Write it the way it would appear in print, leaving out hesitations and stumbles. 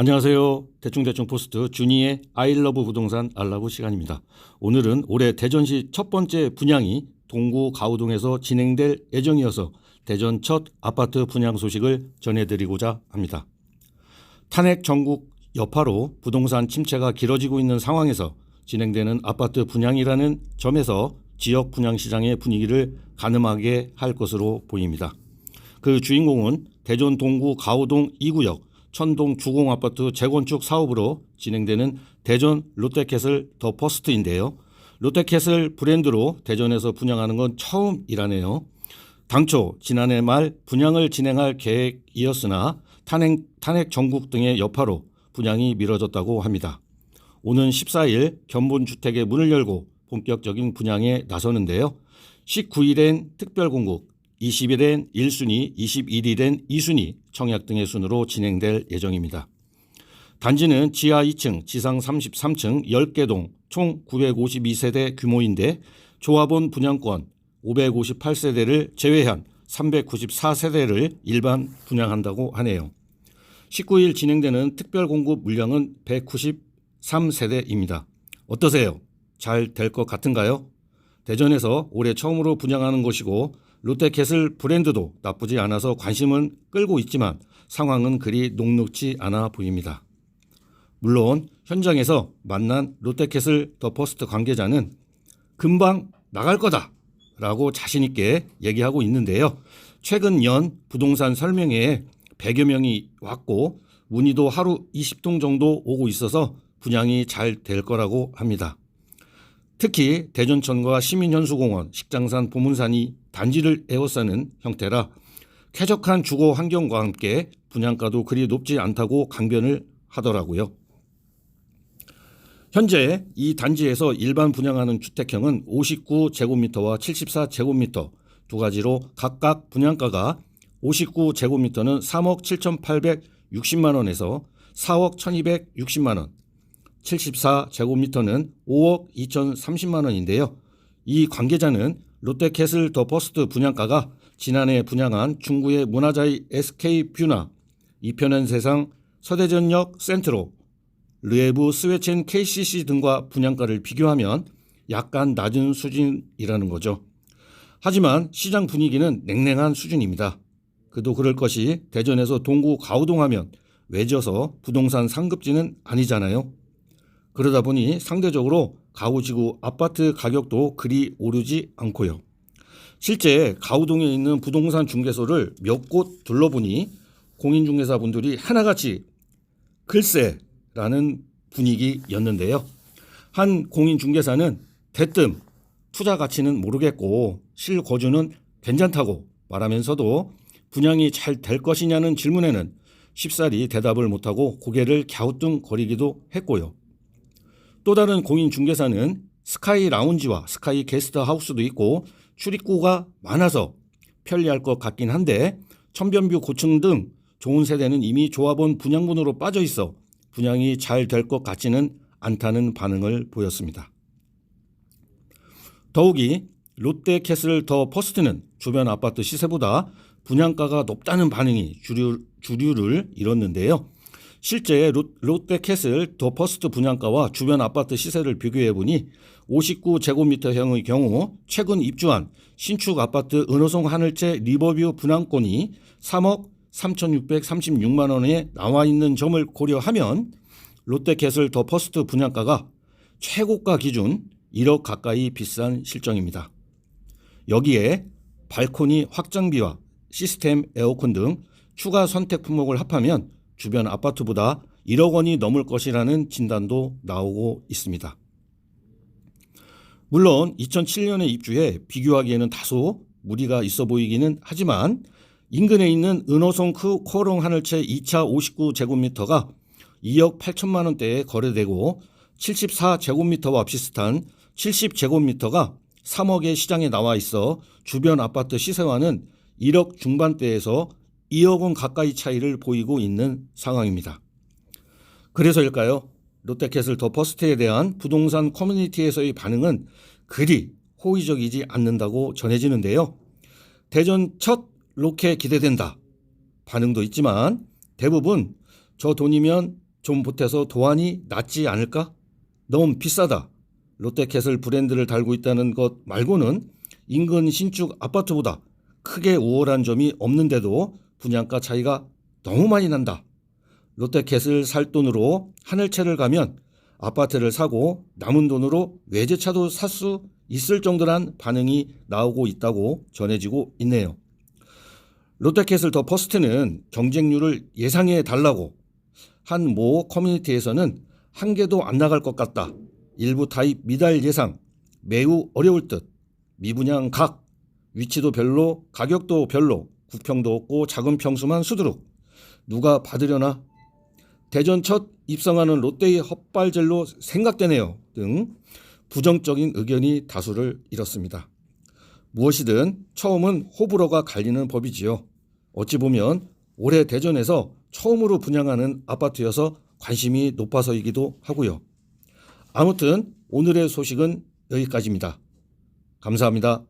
안녕하세요. 대충대충 포스트 준이의 아이러브 부동산 알라브 시간입니다. 오늘은 올해 대전시 첫 번째 분양이 동구 가우동에서 진행될 예정이어서 대전 첫 아파트 분양 소식을 전해드리고자 합니다. 탄핵 전국 여파로 부동산 침체가 길어지고 있는 상황에서 진행되는 아파트 분양이라는 점에서 지역 분양 시장의 분위기를 가늠하게 할 것으로 보입니다. 그 주인공은 대전 동구 가우동 2구역 천동 주공아파트 재건축 사업으로 진행되는 대전 롯데캐슬 더 퍼스트인데요. 롯데캐슬 브랜드로 대전에서 분양하는 건 처음이라네요. 당초 지난해 말 분양을 진행할 계획이었으나 탄핵 전국 등의 여파로 분양이 미뤄졌다고 합니다. 오는 14일 견본주택의 문을 열고 본격적인 분양에 나서는데요. 19일엔 특별공급, 20일엔 1순위, 21일엔 2순위 청약 등의 순으로 진행될 예정입니다. 단지는 지하 2층, 지상 33층 10개 동 총 952세대 규모인데 조합원 분양권 558세대를 제외한 394세대를 일반 분양한다고 하네요. 19일 진행되는 특별공급 물량은 193세대입니다. 어떠세요? 잘 될 것 같은가요? 대전에서 올해 처음으로 분양하는 곳이고 롯데캐슬 브랜드도 나쁘지 않아서 관심은 끌고 있지만 상황은 그리 녹록지 않아 보입니다. 물론 현장에서 만난 롯데캐슬 더 퍼스트 관계자는 금방 나갈 거다 라고 자신 있게 얘기하고 있는데요. 최근 연 부동산 설명회에 100여 명이 왔고 문의도 하루 20통 정도 오고 있어서 분양이 잘 될 거라고 합니다. 특히 대전천과 시민현수공원, 식장산, 보문산이 단지를 에워싸는 형태라 쾌적한 주거 환경과 함께 분양가도 그리 높지 않다고 강변을 하더라고요. 현재 이 단지에서 일반 분양하는 주택형은 59제곱미터와 74제곱미터 두 가지로 각각 분양가가 59제곱미터는 3억 7,860만 원에서 4억 1,260만 원, 74제곱미터는 5억 2,030만 원인데요. 이 관계자는 롯데캐슬 더 퍼스트 분양가가 지난해 분양한 중구의 문화자이 SK뷰나 이편한 세상, 서대전역 센트로, 르에브 스웨첸 KCC 등과 분양가를 비교하면 약간 낮은 수준이라는 거죠. 하지만 시장 분위기는 냉랭한 수준입니다. 그도 그럴 것이 대전에서 동구 가우동하면 외져서 부동산 상급지는 아니잖아요. 그러다 보니 상대적으로 가우지구 아파트 가격도 그리 오르지 않고요. 실제 가우동에 있는 부동산 중개소를 몇 곳 둘러보니 공인중개사 분들이 하나같이 글쎄라는 분위기였는데요. 한 공인중개사는 대뜸 투자 가치는 모르겠고 실거주는 괜찮다고 말하면서도 분양이 잘 될 것이냐는 질문에는 쉽사리 대답을 못하고 고개를 갸우뚱거리기도 했고요. 또 다른 공인중개사는 스카이 라운지와 스카이 게스트하우스도 있고 출입구가 많아서 편리할 것 같긴 한데 천변뷰 고층 등 좋은 세대는 이미 조합원 분양분으로 빠져 있어 분양이 잘 될 것 같지는 않다는 반응을 보였습니다. 더욱이 롯데캐슬 더 퍼스트는 주변 아파트 시세보다 분양가가 높다는 반응이 주류를 이뤘는데요. 실제 롯데캐슬 더 퍼스트 분양가와 주변 아파트 시세를 비교해보니 59제곱미터형의 경우 최근 입주한 신축 아파트 은호송 하늘채 리버뷰 분양권이 3억 3,636만 원에 나와 있는 점을 고려하면 롯데캐슬 더 퍼스트 분양가가 최고가 기준 1억 가까이 비싼 실정입니다. 여기에 발코니 확장비와 시스템 에어컨 등 추가 선택 품목을 합하면 주변 아파트보다 1억 원이 넘을 것이라는 진단도 나오고 있습니다. 물론 2007년에 입주해 비교하기에는 다소 무리가 있어 보이기는 하지만 인근에 있는 은호송 코롱 하늘채 2차 59제곱미터가 2억 8천만 원대에 거래되고 74제곱미터와 비슷한 70제곱미터가 3억의 시장에 나와 있어 주변 아파트 시세와는 1억 중반대에서 2억 원 가까이 차이를 보이고 있는 상황입니다. 그래서일까요? 롯데캐슬 더 퍼스트에 대한 부동산 커뮤니티에서의 반응은 그리 호의적이지 않는다고 전해지는데요. 대전 첫 로켓 기대된다 반응도 있지만 대부분 저 돈이면 좀 보태서 도안이 낫지 않을까? 너무 비싸다. 롯데캐슬 브랜드를 달고 있다는 것 말고는 인근 신축 아파트보다 크게 우월한 점이 없는데도 분양가 차이가 너무 많이 난다. 롯데캐슬 살 돈으로 하늘채를 가면 아파트를 사고 남은 돈으로 외제차도 살 수 있을 정도란 반응이 나오고 있다고 전해지고 있네요. 롯데캐슬 더 퍼스트는 경쟁률을 예상해 달라고 한 모 커뮤니티에서는 한 개도 안 나갈 것 같다. 일부 타입 미달 예상, 매우 어려울 듯, 미분양 각, 위치도 별로, 가격도 별로, 구평도 없고 작은 평수만 수두룩. 누가 받으려나? 대전 첫 입성하는 롯데의 헛발질로 생각되네요. 등 부정적인 의견이 다수를 이뤘습니다. 무엇이든 처음은 호불호가 갈리는 법이지요. 어찌 보면 올해 대전에서 처음으로 분양하는 아파트여서 관심이 높아서이기도 하고요. 아무튼 오늘의 소식은 여기까지입니다. 감사합니다.